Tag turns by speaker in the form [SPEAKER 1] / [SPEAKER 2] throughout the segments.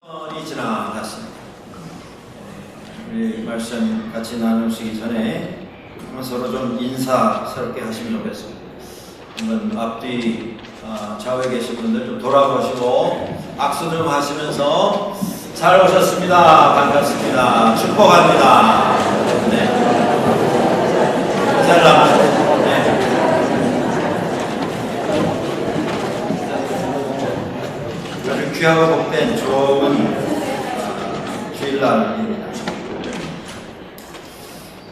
[SPEAKER 1] 이 지나갔습니다. 우리 말씀 같이 나누시기 전에 한번 서로 좀 인사스럽게 하시면 좋겠습니다. 한번 앞뒤 좌우에 계신 분들 좀 돌아보시고 악수 좀 하시면서 잘 오셨습니다. 반갑습니다. 축복합니다. 네. 잘 나가셨습니다. 귀하고 복된 좋은 주일날입니다.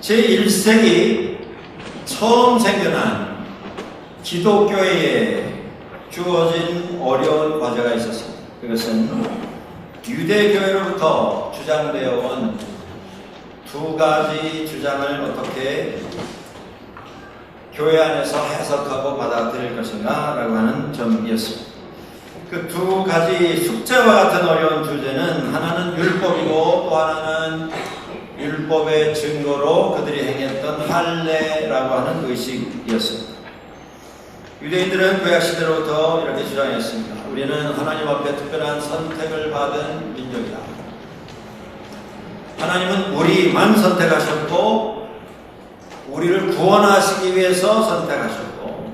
[SPEAKER 1] 제1세기 처음 생겨난 기독교회에 주어진 어려운 과제가 있었습니다. 그것은 유대교회로부터 주장되어 온 두 가지 주장을 어떻게 교회 안에서 해석하고 받아들일 것인가 라고 하는 점이었습니다. 그 두 가지 숙제와 같은 어려운 주제는 하나는 율법이고 또 하나는 율법의 증거로 그들이 행했던 할례라고 하는 의식이었습니다. 유대인들은 구약시대로부터 이렇게 주장했습니다. 우리는 하나님 앞에 특별한 선택을 받은 민족이다. 하나님은 우리만 선택하셨고 우리를 구원하시기 위해서 선택하셨고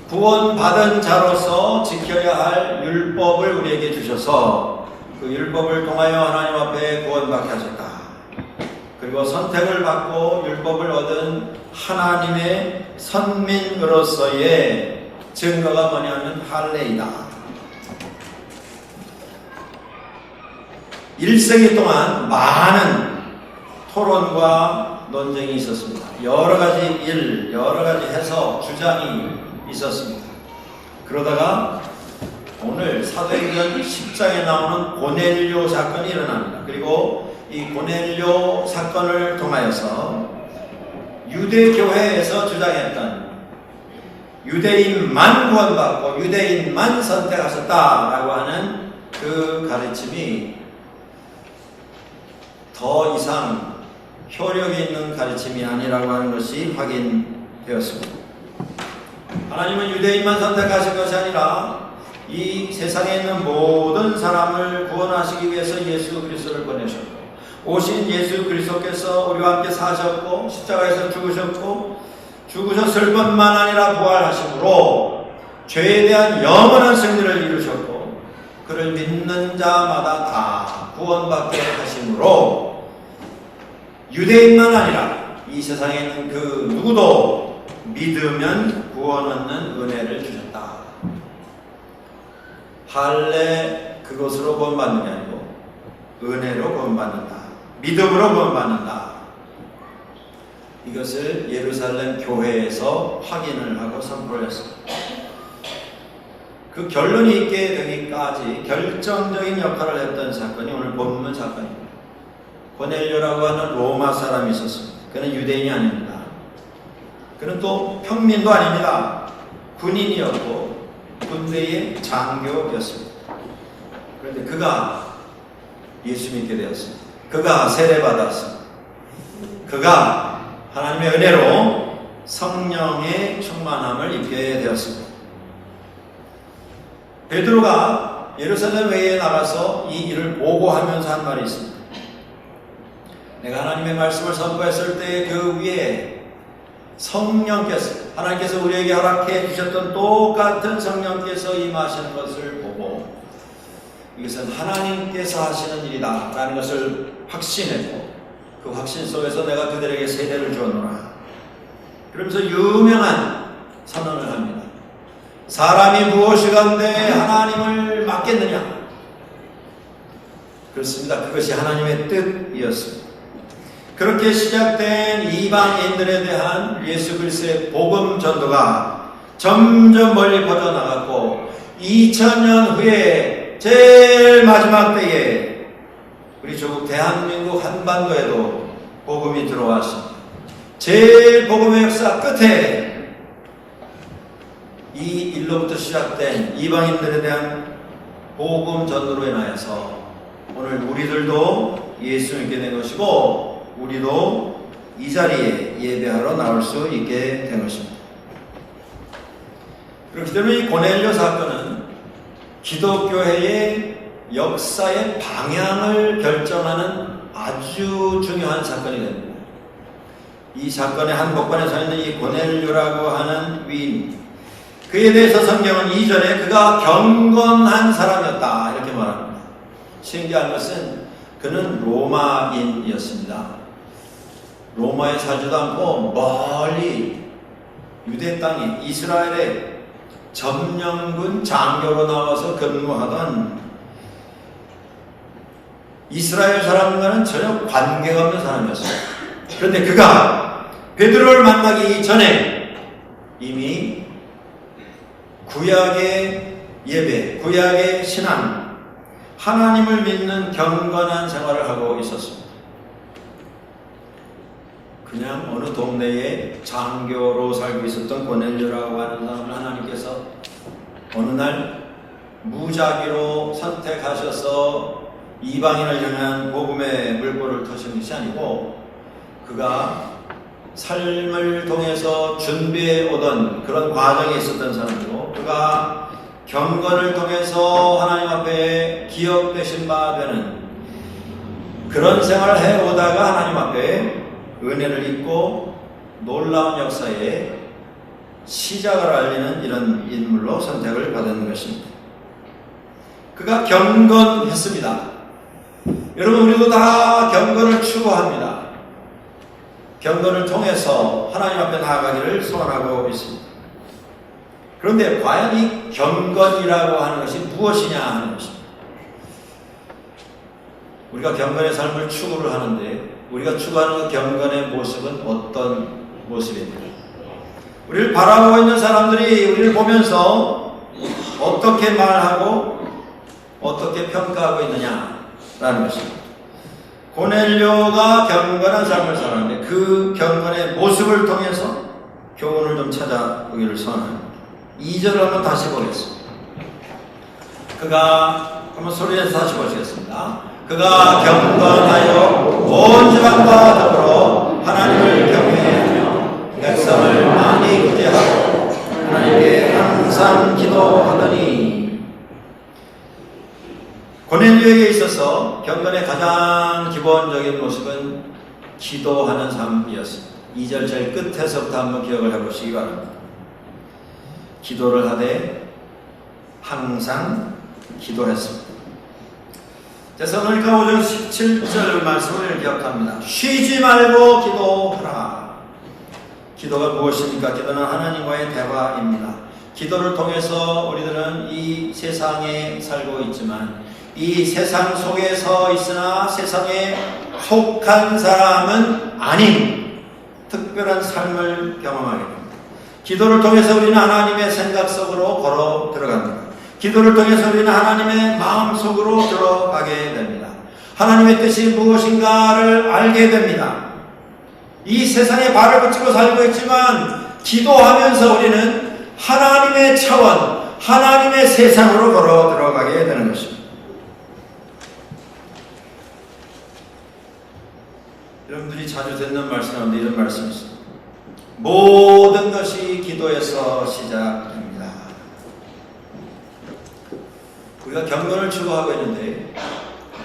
[SPEAKER 1] 구원받은 자로서 지켜야 할 율법을 우리에게 주셔서 그 율법을 통하여 하나님 앞에 구원받게 하셨다. 그리고 선택을 받고 율법을 얻은 하나님의 선민으로서의 증거가 뭐냐면 할례이다. 1세기 동안 많은 토론과 논쟁이 있었습니다. 여러 가지 해석, 주장이 있었습니다. 그러다가 오늘 사도행전 10장에 나오는 고넬료 사건이 일어납니다. 그리고 이 고넬료 사건을 통하여서 유대교회에서 주장했던 유대인만 구원받고 유대인만 선택하셨다라고 하는 그 가르침이 더 이상 효력이 있는 가르침이 아니라고 하는 것이 확인되었습니다. 하나님은 유대인만 선택하신 것이 아니라 이 세상에 있는 모든 사람을 구원하시기 위해서 예수 그리스도를 보내셨고 오신 예수 그리스도께서 우리와 함께 사셨고 십자가에서 죽으셨을 뿐만 아니라 부활하심으로 죄에 대한 영원한 승리를 이루셨고 그를 믿는 자마다 다 구원받게 하심으로 유대인만 아니라 이 세상에 있는 그 누구도 믿으면 구원 얻는 은혜를 주셨다. 할례 그것으로 구원받는 게 아니고 은혜로 구원받는다. 믿음으로 구원받는다. 이것을 예루살렘 교회에서 확인을 하고 선포를 했습니다. 그 결론이 있게 되기까지 결정적인 역할을 했던 사건이 오늘 본문 사건입니다. 고넬료라고 하는 로마 사람이 있었습니다. 그는 유대인이 아닙니다. 그는 또 평민도 아닙니다. 군인이었고 군대의 장교였습니다. 그런데 그가 예수 믿게 되었습니다. 그가 세례받았습니다. 그가 하나님의 은혜로 성령의 충만함을 입게 되었습니다. 베드로가 예루살렘 외에 나가서 이 일을 보고하면서 한 말이 있습니다. 내가 하나님의 말씀을 선포했을 때 그 위에 성령께서 하나님께서 우리에게 허락해 주셨던 똑같은 성령께서 임하시는 것을 보고 이것은 하나님께서 하시는 일이다 라는 것을 확신했고 그 확신 속에서 내가 그들에게 세례를 주었노라. 그러면서 유명한 선언을 합니다. 사람이 무엇이건대 하나님을 맡겠느냐? 그렇습니다. 그것이 하나님의 뜻이었습니다. 그렇게 시작된 이방인들에 대한 예수 그리스도의 복음 전도가 점점 멀리 퍼져나갔고 2000년 후에 제일 마지막 때에 우리 조국 대한민국 한반도에도 복음이 들어왔습니다. 제일 복음의 역사 끝에 이 일로부터 시작된 이방인들에 대한 복음 전도로 인하여서 오늘 우리들도 예수 믿게 된 것이고 우리도 이 자리에 예배하러 나올 수 있게 된 것입니다. 그렇기 때문에 이 고넬료 사건은 기독교회의 역사의 방향을 결정하는 아주 중요한 사건이 됩니다. 이 사건의 한복판에 서 있는 이 고넬료라고 하는 위인, 그에 대해서 성경은 이전에 그가 경건한 사람이었다 이렇게 말합니다. 신기한 것은 그는 로마인이었습니다. 로마에 살지도 않고 멀리 유대 땅에 이스라엘의 점령군 장교로 나와서 근무하던 이스라엘 사람과는 전혀 관계가 없는 사람이었어요. 그런데 그가 베드로를 만나기 전에 이미 구약의 예배, 구약의 신앙, 하나님을 믿는 경건한 생활을 하고 있었습니다. 그냥 어느 동네에 장교로 살고 있었던 고넬료라고 하는 사람을 하나님께서 어느 날 무작위로 선택하셔서 이방인을 향한 복음의 물꼬를 터신 것이 아니고 그가 삶을 통해서 준비해 오던 그런 과정에 있었던 사람이고 그가 경건을 통해서 하나님 앞에 기억되신 바 되는 그런 생활을 해오다가 하나님 앞에 은혜를 입고 놀라운 역사의 시작을 알리는 이런 인물로 선택을 받은 것입니다. 그가 경건했습니다. 여러분, 우리도 다 경건을 추구합니다. 경건을 통해서 하나님 앞에 나아가기를 소원하고 있습니다. 그런데 과연 이 경건이라고 하는 것이 무엇이냐 하는 것입니다. 우리가 경건의 삶을 추구를 하는데 우리가 추구하는 그 경건의 모습은 어떤 모습입니까? 우리를 바라보고 있는 사람들이 우리를 보면서 어떻게 말하고 어떻게 평가하고 있느냐라는 것입니다. 고넬료가 경건한 삶을 살았는데 그 경건의 모습을 통해서 교훈을 좀 찾아보기를 소원합니다. 2절을 한번 다시 보겠습니다. 그가 한번 소리내서 다시 보시겠습니다. 그가 경건하여 온 지방과 더불어 하나님을 경외하며 백성을 많이 구제하고 하나님께 항상 기도하더니 고넬료에게 있어서 경건의 가장 기본적인 모습은 기도하는 삶이었습니다. 2절 제일 끝에서부터 한번 기억을 해보시기 바랍니다. 기도를 하되 항상 기도했습니다. 데살로니가 5장 17절 말씀을 기억합니다. 쉬지 말고 기도하라. 기도가 무엇입니까? 기도는 하나님과의 대화입니다. 기도를 통해서 우리들은 이 세상에 살고 있지만 이 세상 속에 서 있으나 세상에 속한 사람은 아닌 특별한 삶을 경험하게 됩니다. 기도를 통해서 우리는 하나님의 생각 속으로 걸어 들어갑니다. 기도를 통해서 우리는 하나님의 마음 속으로 들어가게 됩니다. 하나님의 뜻이 무엇인가를 알게 됩니다. 이 세상에 발을 붙이고 살고 있지만 기도하면서 우리는 하나님의 차원, 하나님의 세상으로 걸어 들어가게 되는 것입니다. 여러분들이 자주 듣는 말씀 가운데 이런 말씀이 있습니다. 모든 것이 기도에서 시작됩니다. 우리가 경건을 추구하고 있는데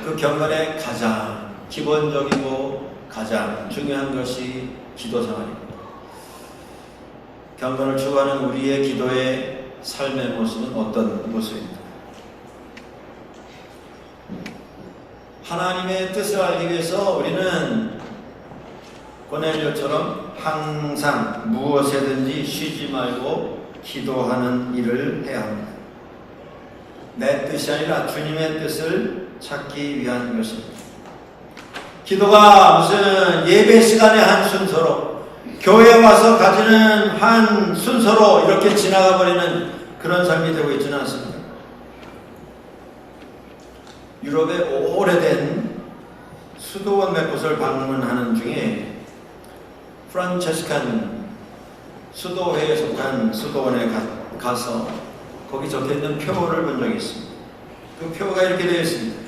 [SPEAKER 1] 그 경건의 가장 기본적이고 가장 중요한 것이 기도 생활입니다. 경건을 추구하는 우리의 기도의 삶의 모습은 어떤 모습입니까? 하나님의 뜻을 알기 위해서 우리는 고넬료처럼 항상 무엇에든지 쉬지 말고 기도하는 일을 해야 합니다. 내 뜻이 아니라 주님의 뜻을 찾기 위한 것입니다. 기도가 무슨 예배 시간의 한 순서로 교회에 와서 가지는 한 순서로 이렇게 지나가 버리는 그런 삶이 되고 있지는 않습니다. 유럽의 오래된 수도원 몇 곳을 방문하는 중에 프란체스칸 수도회에 속한 수도원에 가서 거기 적혀있는 표를 본 적이 있습니다. 그 표가 이렇게 되어 있습니다.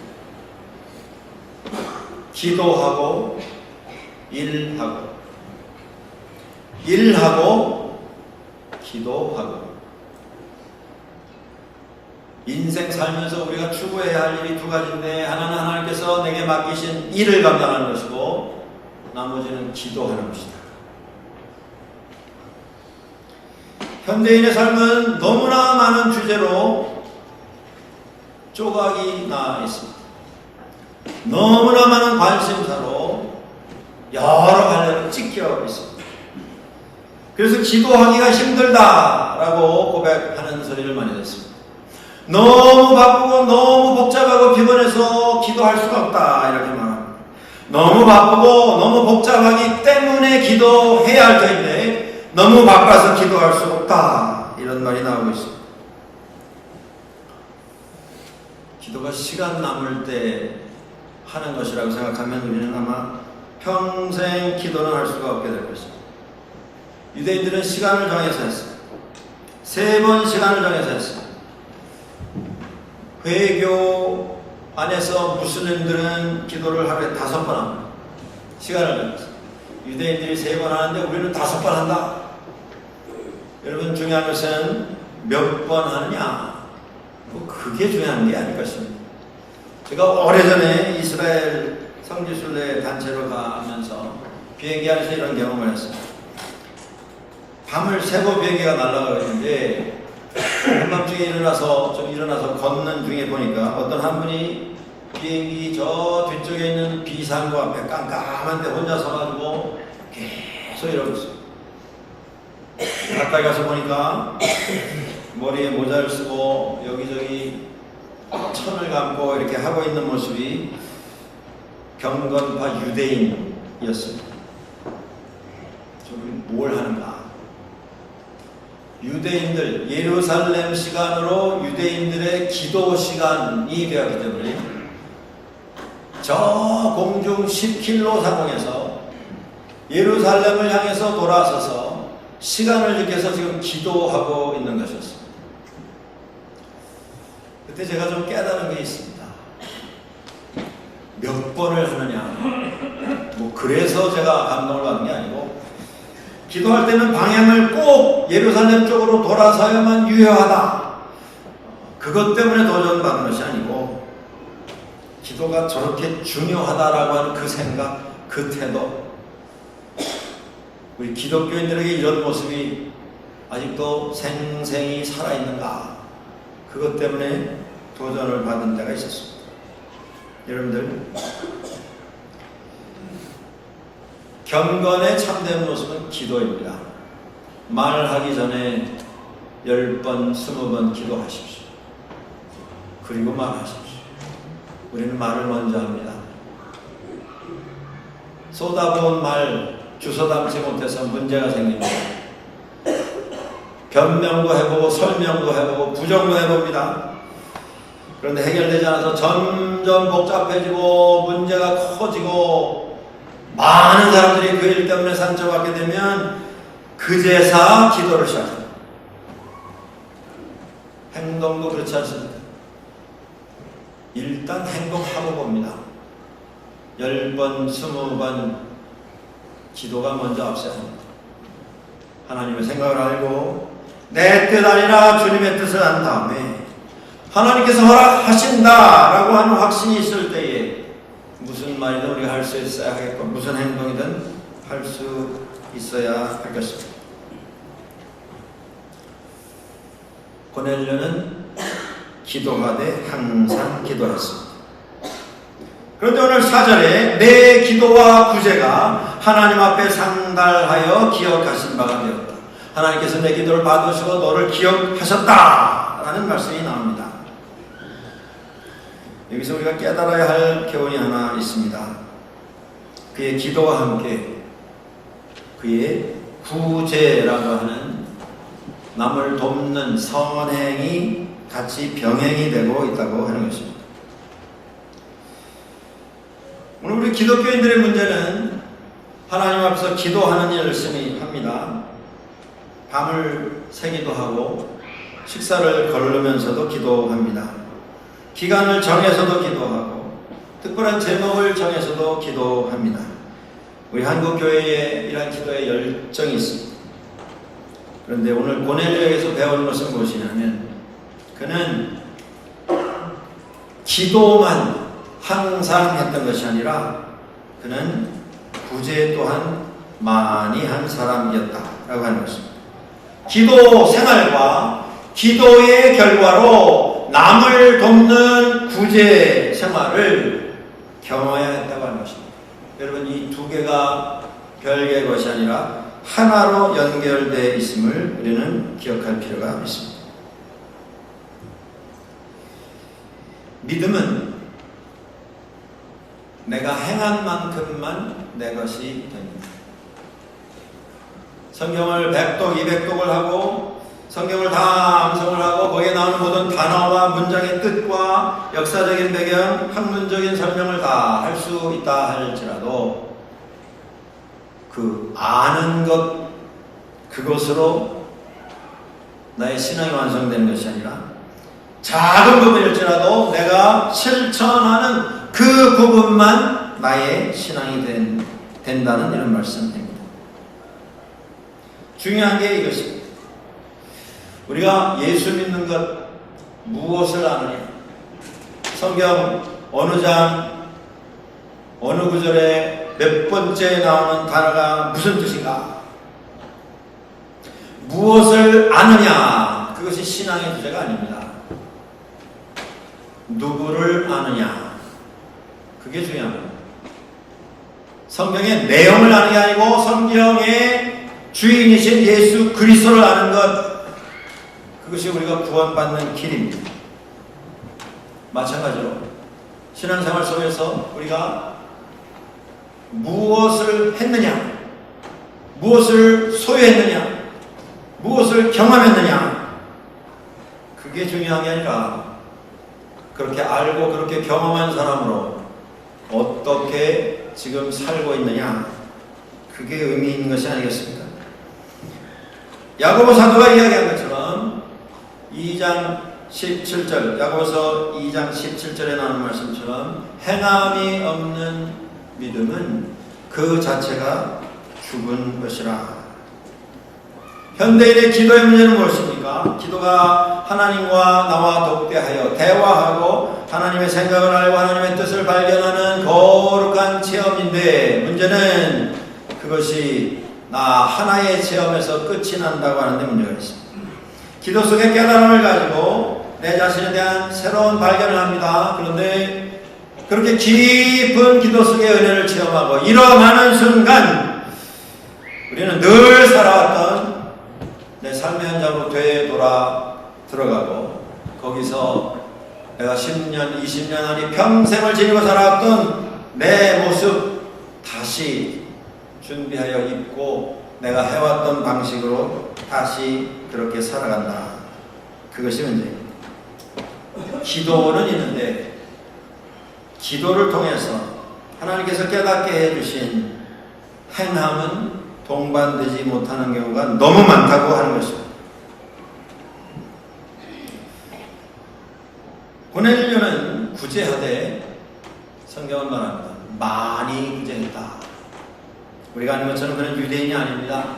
[SPEAKER 1] 기도하고 일하고 일하고 기도하고 인생 살면서 우리가 추구해야 할 일이 두 가지인데, 하나는 하나님께서 내게 맡기신 일을 감당하는 것이고, 나머지는 기도하는 것이다. 현대인의 삶은 너무나 많은 주제로 조각이 나 있습니다. 너무나 많은 관심사로 여러 갈래로 찢겨 있습니다. 그래서 기도하기가 힘들다라고 고백하는 소리를 많이 듣습니다. 너무 바쁘고 너무 복잡하고 피곤해서 기도할 수가 없다, 이렇게 말합니다. 너무 바쁘고 너무 복잡하기 때문에 기도해야 할 터인데 너무 바빠서 기도할 수 없다, 이런 말이 나오고 있습니다. 기도가 시간 남을 때 하는 것이라고 생각하면 우리는 아마 평생 기도는 할 수가 없게 될 것입니다. 유대인들은 시간을 정해서 했습니다. 3번 시간을 정해서 했습니다. 회교 안에서 무슬림들은 기도를 하루에 5번 합니다. 시간을 정해서. 유대인들이 3번 하는데 우리는 5번 한다. 여러분, 중요한 것은 몇 번 하느냐, 그게 중요한 게 아닐 것입니다. 제가 오래전에 이스라엘 성지순례 단체로 가면서 비행기 안에서 이런 경험을 했습니다. 밤을 새고 비행기가 날아가고 있는데 한밤중에 일어나서 걷는 중에 보니까 어떤 한 분이 비행기 저 뒤쪽에 있는 비상구 앞에 깜깜한데 혼자 서가지고 계속 이러고 있어요. 가까이 가서 보니까 머리에 모자를 쓰고 여기저기 천을 감고 이렇게 하고 있는 모습이 경건파 유대인이었습니다. 저분이 뭘 하는가? 유대인들, 예루살렘 시간으로 유대인들의 기도 시간이 되었기 때문에 저 공중 10km 상공에서 예루살렘을 향해서 돌아서서 시간을 지켜서 지금 기도하고 있는 것이었습니다. 그때 제가 좀 깨달은 게 있습니다. 몇 번을 하느냐, 그래서 제가 감동을 받은 게 아니고, 기도할 때는 방향을 꼭 예루살렘 쪽으로 돌아서야만 유효하다, 그것 때문에 도전받은 것이 아니고, 기도가 저렇게 중요하다라고 하는 그 생각, 그 태도, 우리 기독교인들에게 이런 모습이 아직도 생생히 살아있는가, 그것 때문에 도전을 받은 때가 있었습니다. 여러분들, 경건의 참된 모습은 기도입니다. 말하기 전에 10번, 20번 기도하십시오. 그리고 말하십시오. 우리는 말을 먼저 합니다. 쏟아부은 말 주워 담지 못해서 문제가 생깁니다. 변명도 해보고 설명도 해보고 부정도 해봅니다. 그런데 해결되지 않아서 점점 복잡해지고 문제가 커지고 많은 사람들이 그 일 때문에 상처받게 되면 그제서 기도를 시작합니다. 행동도 그렇지 않습니다. 일단 행동하고 봅니다. 10번, 20번 기도가 먼저 앞서야 합니다. 하나님의 생각을 알고 내 뜻 아니라 주님의 뜻을 안 다음에 하나님께서 허락하신다라고 하는 확신이 있을 때에 무슨 말이든 우리가 할 수 있어야 하겠고 무슨 행동이든 할 수 있어야 할 것입니다. 고넬료는 기도하되 항상 기도했습니다. 그런데 오늘 4절에 내 기도와 구제가 하나님 앞에 상달하여 기억하신 바가 되었다. 하나님께서 내 기도를 받으시고 너를 기억하셨다라는 말씀이 나옵니다. 여기서 우리가 깨달아야 할 교훈이 하나 있습니다. 그의 기도와 함께 그의 구제라고 하는 남을 돕는 선행이 같이 병행이 되고 있다고 하는 것입니다. 오늘 우리 기독교인들의 문제는 하나님 앞에서 기도하는 일을 열심히 합니다. 밤을 새기도 하고 식사를 거르면서도 기도합니다. 기간을 정해서도 기도하고 특별한 제목을 정해서도 기도합니다. 우리 한국교회에 이러한 기도에 열정이 있습니다. 그런데 오늘 고넬료에게서 배우는 것은 무엇이냐면 그는 기도만 항상 했던 것이 아니라 그는 구제 또한 많이 한 사람이었다라고 하는 것입니다. 기도 생활과 기도의 결과로 남을 돕는 구제 생활을 경험해야 했다고 하는 것입니다. 여러분, 이 두 개가 별개의 것이 아니라 하나로 연결되어 있음을 우리는 기억할 필요가 있습니다. 믿음은 내가 행한 만큼만 내 것이 됩니다. 성경을 100독, 200독을 하고 성경을 다 암송을 하고 거기에 나오는 모든 단어와 문장의 뜻과 역사적인 배경, 학문적인 설명을 다 할 수 있다 할지라도 그 아는 것, 그것으로 나의 신앙이 완성되는 것이 아니라 작은 부분일지라도 내가 실천하는 그 부분만 나의 신앙이 된다는 이런 말씀입니다. 중요한 게 이것입니다. 우리가 예수 믿는 것 무엇을 아느냐? 성경 어느 장, 어느 구절에 몇 번째 나오는 단어가 무슨 뜻인가? 무엇을 아느냐? 그것이 신앙의 주제가 아닙니다. 누구를 아느냐? 그게 중요합니다. 성경의 내용을 아는 게 아니고 성경의 주인이신 예수 그리스도를 아는 것, 그것이 우리가 구원받는 길입니다. 마찬가지로 신앙생활 속에서 우리가 무엇을 했느냐, 무엇을 소유했느냐, 무엇을 경험했느냐, 그게 중요한 게 아니라 그렇게 알고 그렇게 경험한 사람으로 어떻게 지금 살고 있느냐, 그게 의미 있는 것이 아니겠습니까? 야고보 사도가 이야기한 것처럼 2장 17절, 야고보서 2장 17절에 나오는 말씀처럼 행함이 없는 믿음은 그 자체가 죽은 것이라. 현대인의 기도의 문제는 무엇입니까? 기도가 하나님과 나와 독대하여 대화하고 하나님의 생각을 알고 하나님의 뜻을 발견하는 거룩한 체험인데, 문제는 그것이 나 하나의 체험에서 끝이 난다고 하는데 문제가 있습니다. 기도 속의 깨달음을 가지고 내 자신에 대한 새로운 발견을 합니다. 그런데 그렇게 깊은 기도 속의 은혜를 체험하고 일어나는 순간 우리는 늘 살아왔던 내 삶의 현장으로 되돌아 들어가고, 거기서 내가 10년, 20년 아니 평생을 지니고 살아왔던 내 모습 다시 준비하여 입고 내가 해왔던 방식으로 다시 그렇게 살아간다. 그것이 문제입니다. 기도는 있는데 기도를 통해서 하나님께서 깨닫게 해주신 행함은 동반되지 못하는 경우가 너무 많다고 하는 것입니다. 고넬료는 구제하되 성경은 말합니다. 많이 구제했다. 우리가 아는 것처럼 그는 유대인이 아닙니다.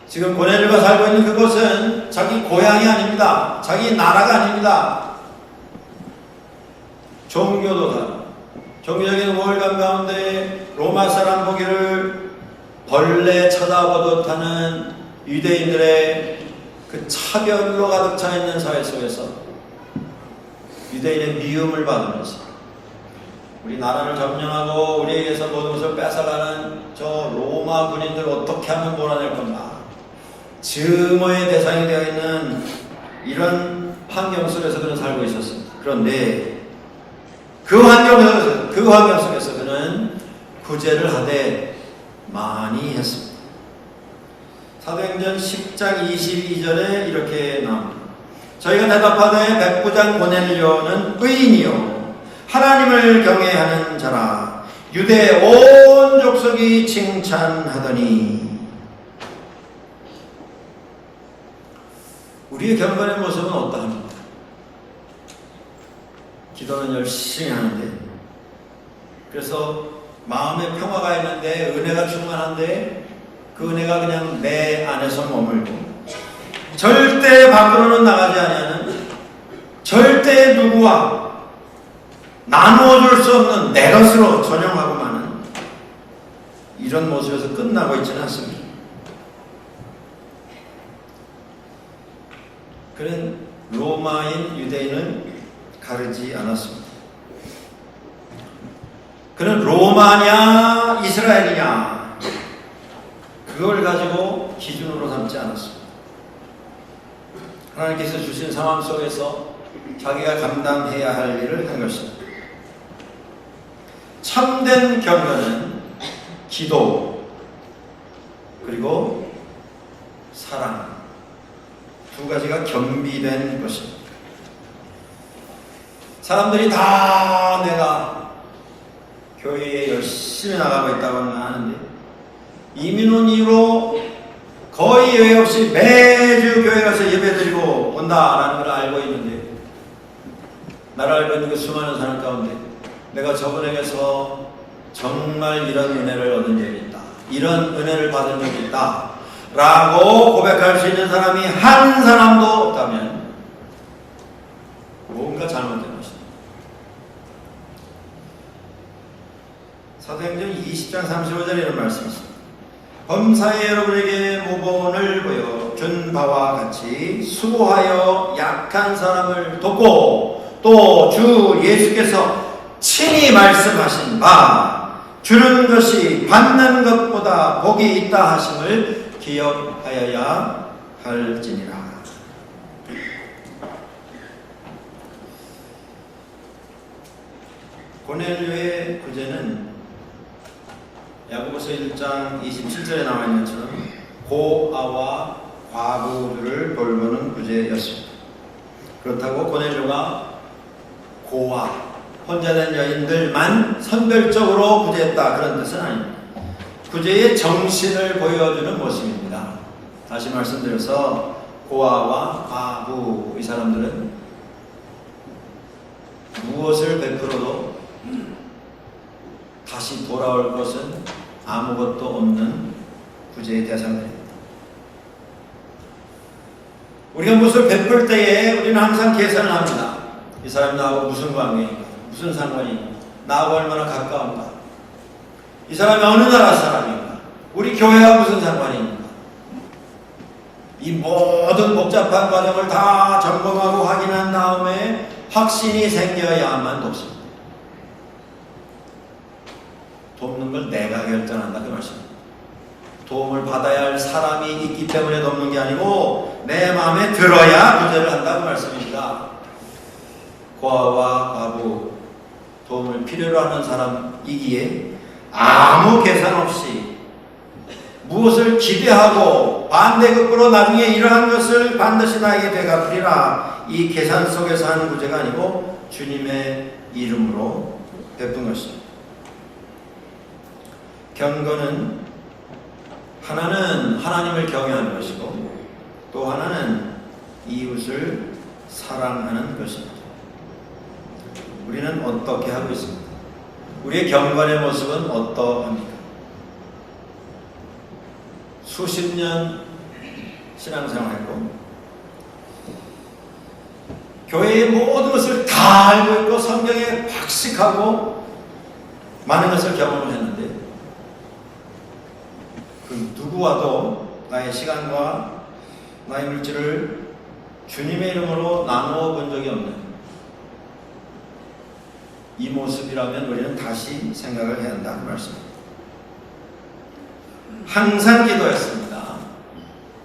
[SPEAKER 1] 지금 고넬료가 살고 있는 그곳은 자기 고향이 아닙니다. 자기 나라가 아닙니다. 종교도 다르고 종교적인 우월감 가운데 로마 사람 보기를 벌레 쳐다보듯 하는 유대인들의 그 차별로 가득 차 있는 사회 속에서 유대인의 미움을 받으면서 우리 나라를 점령하고 우리에게서 모든 것을 뺏어가는 저 로마 군인들 어떻게 하면 몰아낼 건가, 증오의 대상이 되어 있는 이런 환경 속에서 그는 살고 있었습니다. 그런데 그 환경 속에서 그는 구제를 하되 많이 했습니다. 사도행전 10장 22절에 이렇게 나옵니다. 저희가 대답하되 백부장 고넬료는 의인이요 하나님을 경외하는 자라 유대 온 족속이 칭찬하더니. 우리의 경건의 모습은 어떠합니까? 기도는 열심히 하는데, 그래서 마음에 평화가 있는데, 은혜가 충만한데 그 은혜가 그냥 내 안에서 머물고 절대 밖으로는 나가지 아니하는, 절대 누구와 나누어 줄 수 없는 내 것으로 전용하고 마는 이런 모습에서 끝나고 있지는 않습니다. 그는 로마인 유대인을 가르지 않았습니다. 그는 로마냐 이스라엘이냐 그걸 가지고 기준으로 삼지 않았습니다. 하나님께서 주신 상황 속에서 자기가 감당해야 할 일을 한 것입니다. 참된 경건은 기도 그리고 사랑 두 가지가 겸비된 것입니다. 사람들이 다 내가 교회에 열심히 나가고 있다고 하는데 이민원 이후로 거의 예외 없이 매주 교회 가서 예배 드리고 온다라는 걸 알고 있는데 나를 알고 있는 그 수많은 사람 가운데 내가 저분에게서 정말 이런 은혜를 얻은 적이 있다. 이런 은혜를 받은 적이 있다. 라고 고백할 수 있는 사람이 한 사람도 없다면 뭔가 잘못된 것입니다. 사도행전 20장 35절에 이런 말씀이 있습니다. 범사에 여러분에게 모본을 보여 준 바와 같이 수고하여 약한 사람을 돕고 또 주 예수께서 친히 말씀하신 바 주는 것이 받는 것보다 복이 있다 하심을 기억하여야 할지니라. 고넬료의 구제는 야고보서 1장 27절에 나와 있는 것처럼 고아와 과부들을 돌보는 구제였습니다. 그렇다고 고넬료가 고아 혼자 된 여인들만 선별적으로 구제했다 그런 뜻은 아닙니다. 구제의 정신을 보여주는 모습입니다. 다시 말씀드려서 고아와 과부 이 사람들은 무엇을 베풀어도 다시 돌아올 것은 아무것도 없는 구제의 대상들입니다. 우리가 무엇을 베풀 때에 우리는 항상 계산을 합니다. 이 사람이 나하고 무슨 관계인가? 무슨 상관인가? 나하고 얼마나 가까운가? 이 사람이 어느 나라 사람인가? 우리 교회와 무슨 상관인가? 이 모든 복잡한 과정을 다 점검하고 확인한 다음에 확신이 생겨야만 돕습니다. 돕는 걸 내가 결정한다 그 말씀입니다. 도움을 받아야 할 사람이 있기 때문에 돕는 게 아니고 내 마음에 들어야 구제를 한다고 말씀입니다. 고아와 과부 도움을 필요로 하는 사람이기에 아무 계산 없이 무엇을 기대하고 반대급부로 나중에 이러한 것을 반드시 나에게 되갚으리라 이 계산 속에서 하는 구제가 아니고 주님의 이름으로 베푼 것입니다. 경건은 하나는 하나님을 경외하는 것이고 또 하나는 이웃을 사랑하는 것입니다. 우리는 어떻게 하고 있습니까? 우리의 경건의 모습은 어떠합니까? 수십 년 신앙생활했고 교회의 모든 것을 다 알고 있고 성경에 박식하고 많은 것을 경험을 했는데 그 누구와도 나의 시간과 나의 물질을 주님의 이름으로 나누어 본 적이 없는 이 모습이라면 우리는 다시 생각을 해야 한다는 말씀입니다. 항상 기도했습니다.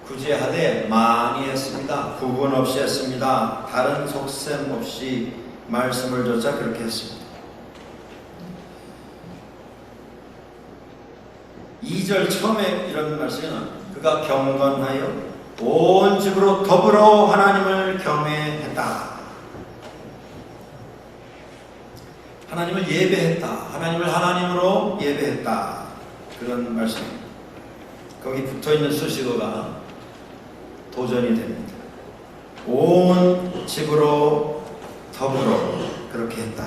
[SPEAKER 1] 구제하되 많이 했습니다. 구분 없이 했습니다. 다른 속셈 없이 말씀을 줬자 그렇게 했습니다. 2절 처음에 이런 말씀이 나옵니다. 그가 경건하여 온 집으로 더불어 하나님을 경외했다. 하나님을 예배했다. 하나님을 하나님으로 예배했다. 그런 말씀입니다. 거기 붙어있는 수식어가 도전이 됩니다. 온 집으로 더불어 그렇게 했다.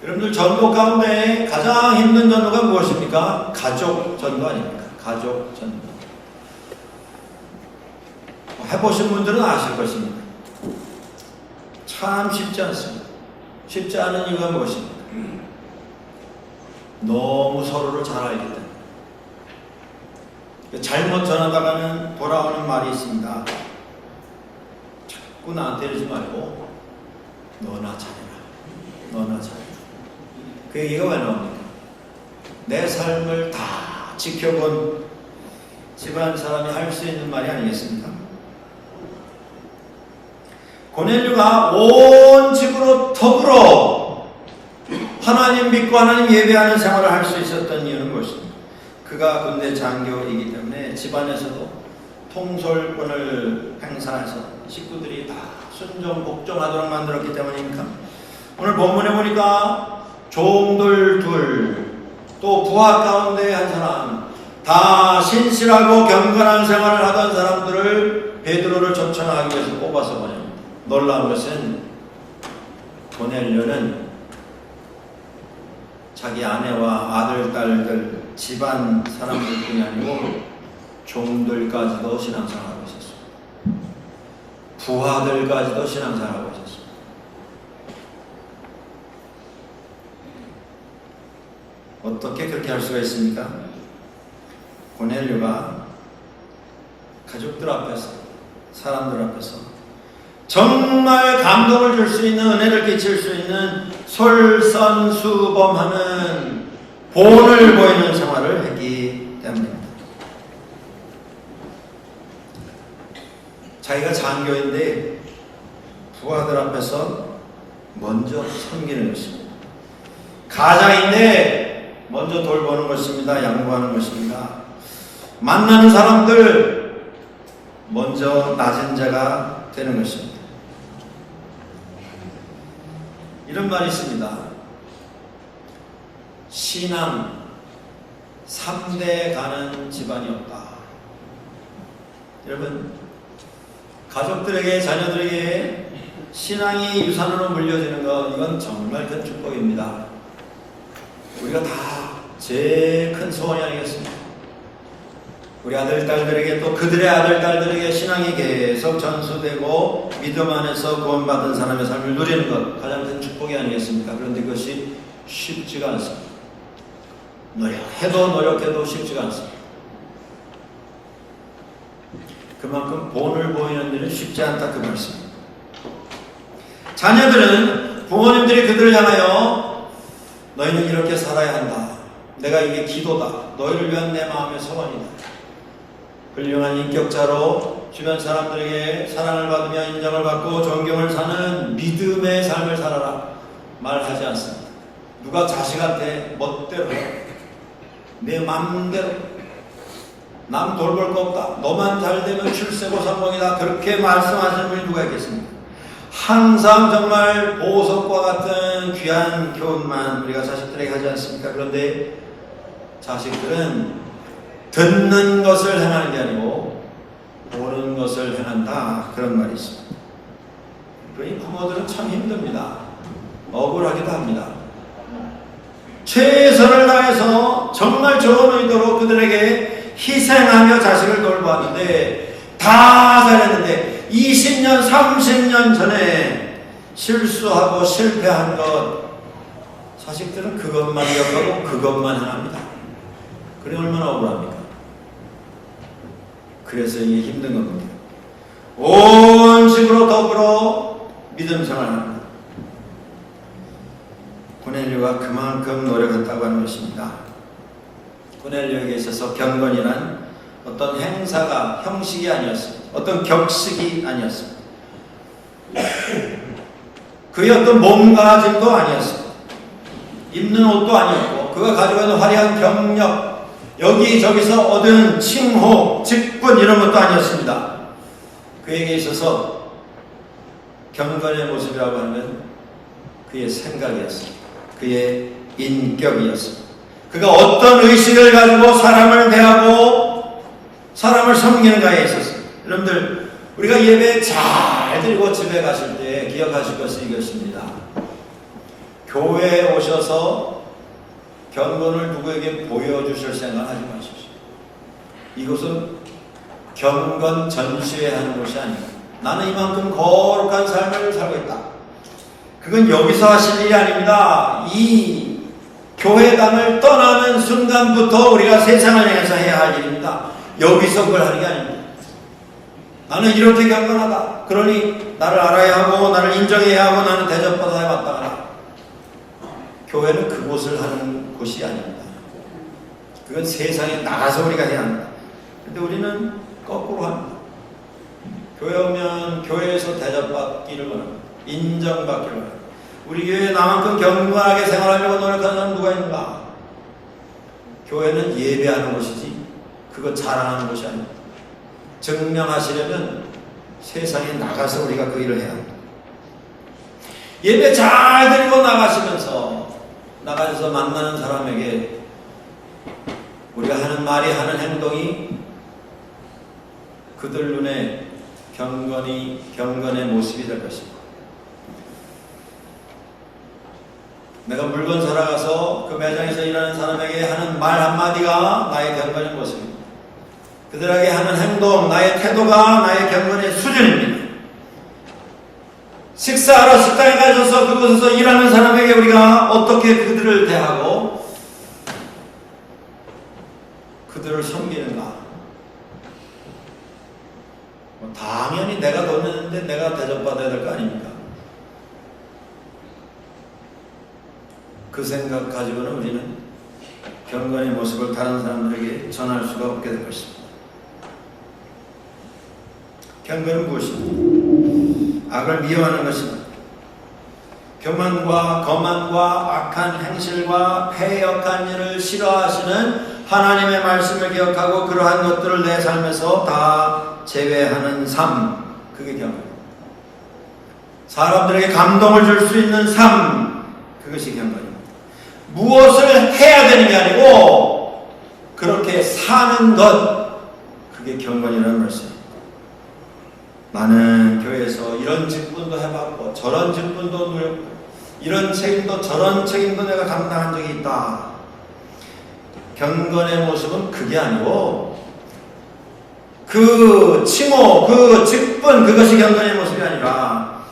[SPEAKER 1] 여러분들 전도 가운데 가장 힘든 전도가 무엇입니까? 가족 전도 아닙니까? 가족 전도. 해보신 분들은 아실 것입니다. 참 쉽지 않습니다. 쉽지 않은 이유가 무엇입니까? 너무 서로를 잘 알기 때문에. 잘못 전하다가는 돌아오는 말이 있습니다. 자꾸 나한테 이러지 말고 너나 잘해라. 너나 잘해라. 그 얘기가 왜 나옵니까? 내 삶을 다 지켜본 집안 사람이 할 수 있는 말이 아니겠습니까? 고넬료가 온 집으로 더불어 하나님 믿고 하나님 예배하는 생활을 할 수 있었던 이유는 무엇입니까? 그가 군대 장교이기 때문에 집안에서도 통솔권을 행사해서 식구들이 다 순종 복종하도록 만들었기 때문입니까? 오늘 본문에 보니까 종들 둘, 또 부하 가운데 한 사람, 다 신실하고 경건한 생활을 하던 사람들을 베드로를 초청하기 위해서 뽑아서 보냅니다. 놀라운 것은 고넬료는 자기 아내와 아들, 딸들, 집안 사람들뿐이 아니고 종들까지도 신앙생활하고 있었어요. 부하들까지도 신앙생활하고 있었어요. 어떻게 그렇게 할 수가 있습니까? 고넬료가 가족들 앞에서, 사람들 앞에서 정말 감동을 줄 수 있는, 은혜를 끼칠 수 있는 솔선수범하는 본을 보이는 생활을 했기 때문입니다. 자기가 장교인데 부하들 앞에서 먼저 섬기는 것입니다. 가장인데 먼저 돌보는 것입니다. 양보하는 것입니다. 만나는 사람들 먼저 낮은 자가 되는 것입니다. 이런 말이 있습니다. 신앙 3대 가는 집안이 없다. 여러분, 가족들에게, 자녀들에게 신앙이 유산으로 물려지는 것, 이건 정말 큰 축복입니다. 우리가 다 제일 큰 소원이 아니겠습니까? 우리 아들, 딸들에게, 또 그들의 아들, 딸들에게 신앙이 계속 전수되고 믿음 안에서 구원받은 사람의 삶을 누리는 것, 가장 큰 축복이 아니겠습니까? 그런데 그것이 쉽지가 않습니다. 노력해도 쉽지가 않습니다. 그만큼 본을 보이는 일은 쉽지 않다, 그 말씀입니다. 자녀들은 부모님들이 그들을 향하여 너희는 이렇게 살아야 한다. 내가 이게 기도다. 너희를 위한 내 마음의 소원이다. 훌륭한 인격자로 주변 사람들에게 사랑을 받으며 인정을 받고 존경을 사는 믿음의 삶을 살아라 말하지 않습니다. 누가 자식한테 멋대로 내 맘대로 남 돌볼 거 없다. 너만 잘 되면 출세고 성공이다. 그렇게 말씀하시는 분이 누가 있겠습니까? 항상 정말 보석과 같은 귀한 교훈만 우리가 자식들에게 하지 않습니까? 그런데 자식들은 듣는 것을 행하는 게 아니고 보는 것을 행한다, 그런 말이 있습니다. 그러니 부모들은 참 힘듭니다. 억울하기도 합니다. 최선을 다해서 정말 좋은 의도로 그들에게 희생하며 자식을 돌보았는데, 다 잘했는데 20년 30년 전에 실수하고 실패한 것, 자식들은 그것만 기억하고 그것만 행합니다. 그래 얼마나 억울합니까? 그래서 이게 힘든 겁니다. 온 집으로 더불어 믿음 생활합니다. 고넬료가 그만큼 노력했다고 하는 것입니다. 고넬료에게 있어서 경건이란 어떤 행사가, 형식이 아니었습니다. 어떤 격식이 아니었습니다. 그의 어떤 몸가짐도 아니었습니다. 입는 옷도 아니었고, 그가 가지고 있는 화려한 경력, 여기저기서 얻은 칭호, 직분, 이런 것도 아니었습니다. 그에게 있어서 경건의 모습이라고 하는 그의 생각이었습니다. 그의 인격이었습니다. 그가 어떤 의식을 가지고 사람을 대하고 사람을 섬기는가에 있었습니다. 여러분들, 우리가 예배 잘 드리고 집에 가실 때 기억하실 것은 이것입니다. 교회에 오셔서 경건을 누구에게 보여주실 생각하지 마십시오. 이것은 경건 전시회 하는 것이 아닙니다. 나는 이만큼 거룩한 삶을 살고 있다. 그건 여기서 하실 일이 아닙니다. 이 교회당을 떠나는 순간부터 우리가 세상을 향해서 해야 할 일입니다. 여기서 그걸 하는 게 아닙니다. 나는 이렇게 경건하다. 그러니 나를 알아야 하고 나를 인정해야 하고 나는 대접받아야 마땅하다. 교회는 그곳을 하는 곳이 아닙니다. 그건 세상에 나가서 우리가 해야 합니다. 근데 우리는 거꾸로 합니다. 교회 오면 교회에서 대접받기를 원합니다. 인정받기를 원합니다. 우리 교회에 나만큼 경건하게 생활하려고 노력하는 사람 누가 있는가? 교회는 예배하는 곳이지 그거 자랑하는 곳이 아닙니다. 증명하시려면 세상에 나가서 우리가 그 일을 해야 합니다. 예배 잘 드리고 나가시면서 만나는 사람에게 우리가 하는 말이 하는 행동이 그들 눈에 경건의 모습이 될 것입니다. 내가 물건 사러 가서 그 매장에서 일하는 사람에게 하는 말 한마디가 나의 경건의 모습입니다. 그들에게 하는 행동, 나의 태도가 나의 경건의 수준입니다. 식사하러 식당에 가셔서 그곳에서 일하는 사람에게 우리가 어떻게 그들을 대하고 그들을 섬기는가? 당연히 내가 돈 내는데 내가 대접받아야 될 거 아닙니까? 그 생각 가지고는 우리는 경건의 모습을 다른 사람들에게 전할 수가 없게 될 것입니다. 경건은 무엇입니까? 악을 미워하는 것입니다. 교만과 거만과 악한 행실과 패역한 일을 싫어하시는 하나님의 말씀을 기억하고 그러한 것들을 내 삶에서 다 제외하는 삶, 그게 경건입니다. 사람들에게 감동을 줄 수 있는 삶, 그것이 경건입니다. 무엇을 해야 되는 게 아니고 그렇게 사는 것, 그게 경건이라는 말씀입니다. 나는 교회에서 이런 직분도 해봤고 저런 직분도 누렸고 이런 책임도 저런 책임도 내가 감당한 적이 있다. 경건의 모습은 그게 아니고 그 칭호, 그 직분, 그것이 경건의 모습이 아니라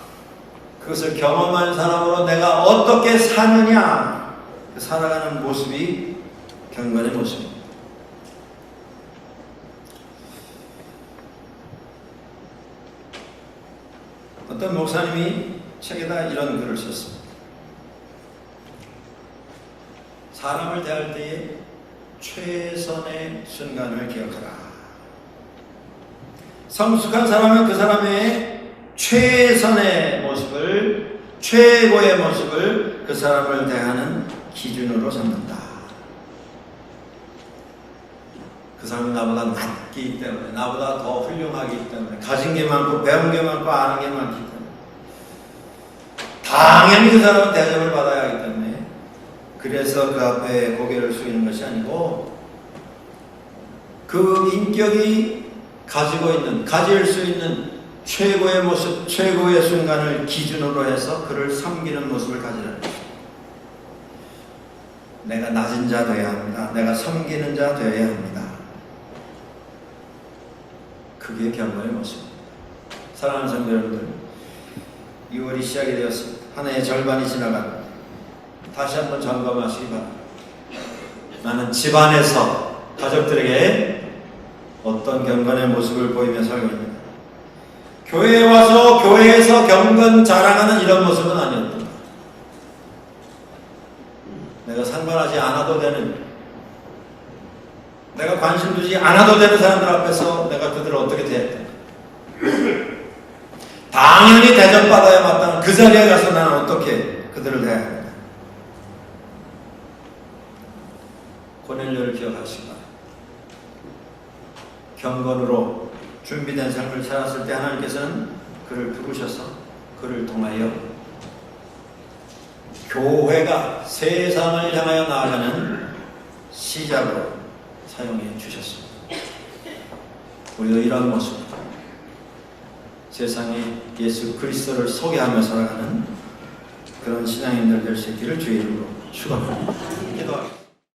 [SPEAKER 1] 그것을 경험한 사람으로 내가 어떻게 사느냐, 살아가는 모습이 경건의 모습입니다. 어떤 목사님이 책에다 이런 글을 썼습니다. 사람을 대할 때에 최선의 순간을 기억하라. 성숙한 사람은 그 사람의 최선의 모습을, 최고의 모습을 그 사람을 대하는 기준으로 삼는다. 그 사람은 나보다 낫기 때문에, 나보다 더 훌륭하기 때문에, 가진 게 많고 배운 게 많고 아는 게 많기 때문에 당연히 그 사람은 대접을 받아야 하기 때문에, 그래서 그 앞에 고개를 숙이는 것이 아니고 그 인격이 가질 수 있는 최고의 모습, 최고의 순간을 기준으로 해서 그를 섬기는 모습을 가지라는 것입니다. 내가 낮은 자 되어야 합니다. 내가 섬기는 자 되어야 합니다. 그게 경건의 모습입니다. 사랑하는 성도 여러분들, 2월이 시작이 되었습니다. 한 해의 절반이 지나갑니다. 다시 한번 점검하시기 바랍니다. 나는 집안에서 가족들에게 어떤 경건의 모습을 보이며 살고 있는가? 교회에 와서 교회에서 경건 자랑하는 이런 모습은 아니었다. 내가 상관하지 않아도 되는, 내가 관심 두지 않아도 되는 사람들 앞에서 내가 그들을 어떻게 대했다. 당연히 대접받아야 마땅한 그 자리에 가서 나는 어떻게 그들을 대해야 합니다. 고넬료를 기억하시기 바랍니다. 경건으로 준비된 삶을 살았을 때 하나님께서는 그를 부르셔서 그를 통하여 교회가 세상을 향하여 나아가는 시작으로 사용해 주셨습니다. 우리도 이런 모습, 세상에 예수 그리스도를 소개하며 살아가는 그런 신앙인들 될 수 있기를 주의 이름으로 축원합니다. 기도합니다.